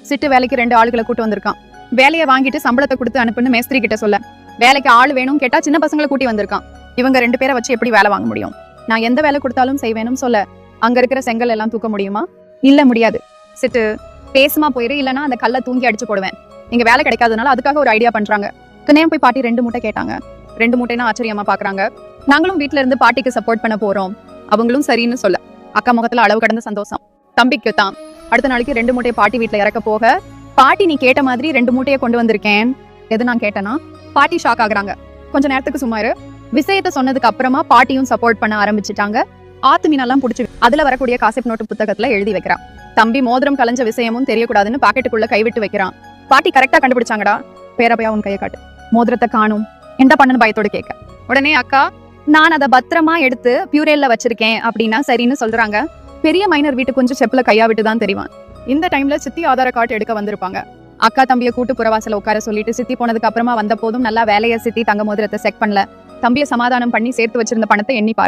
சிட்டு வேலைக்கு 2 ஆளுகளை கூட்டு வந்திருக்கான். வேலையை வாங்கிட்டு சம்பளத்தை கொடுத்து அனுப்புன்னு மேஸ்திரி கிட்ட சொல்ல, வேலைக்கு ஆள் வேணும் கேட்டா சின்ன பசங்களை கூட்டி வந்திருக்கான். இவங்க 2 பேரை வச்சு எப்படி வேலை வாங்க முடியும்? நான் எந்த வேலை கொடுத்தாலும் செய்வேனும் சொல்ல, அங்க இருக்கிற செங்கல் எல்லாம் தூக்க முடியுமா? இல்ல முடியாது. சிட்டு பேசுமா போயிரு, இல்லைன்னா அந்த கல்லை தூங்கி அடிச்சு போடுவேன். இங்க வேலை கிடைக்காதனால அதுக்காக ஒரு ஐடியா பண்றாங்க. துணையம் போய் பாட்டி 2 மூட்டை கேட்டாங்க. 2 மூட்டைனா ஆச்சரியமா பாக்குறாங்க. நாங்களும் வீட்டுல இருந்து பாட்டிக்கு சப்போர்ட் பண்ண போறோம். அவங்களும் சரின்னு சொல்ல, அக்கா முகத்துல அளவு கடந்த சந்தோஷம். தம்பிக்கு தான் அடுத்த நாளைக்கு 2 மூட்டையை பாட்டி வீட்டுல இறக்க போக, பாட்டி நீ கேட்ட மாதிரி 2 மூட்டையை கொண்டு வந்திருக்கேன். எது நான் கேட்டேன்னா, பாட்டி ஷாக் ஆகுறாங்க. கொஞ்ச நேரத்துக்கு சும்மாரு. விஷயத்த சொன்னதுக்கு அப்புறமா பாட்டியும் சப்போர்ட் பண்ண ஆரம்பிச்சுட்டாங்க. ஆத்து மீனெல்லாம் புடிச்சு அதுல வரக்கூடிய காசிப் நோட்டு புத்தகத்துல எழுதி வைக்கிறான். தம்பி மோதிரம் கலைஞ்ச விஷயமும் தெரியக்கூடாதுன்னு பாக்கெட்டுக்குள்ள கைவிட்டு வைக்கிறான். பாட்டி கரெக்டா கண்டுபிடிச்சாங்கடா. பேரப்பையா உன் கையை காட்டு. மோதிரத்தை காணும். என்ன பண்ணனு பயத்தோடு கேட்க, உடனே அக்கா நான் அதை பத்திரமா எடுத்து பியூரேல்ல வச்சிருக்கேன் அப்படின்னா சரின்னு சொல்றாங்க. பெரிய மைனர் வீட்டு கொஞ்சம் செப்புல கையா விட்டு தான் தெரிவான். இந்த டைம்ல சித்தி ஆதார கார்டு எடுக்க வந்திருப்பாங்க. அக்கா தம்பியை கூட்டு புறவாசல உட்கார சொல்லிட்டு சித்தி போனதுக்கு அப்புறமா வந்த போதும் நல்லா வேலையை சித்தி தங்க மோதிரத்தை செக் பண்ணல. தம்பியை சமாதானம் பண்ணி சேர்த்து வச்சிருந்த பணத்தை எண்ணி பார்த்து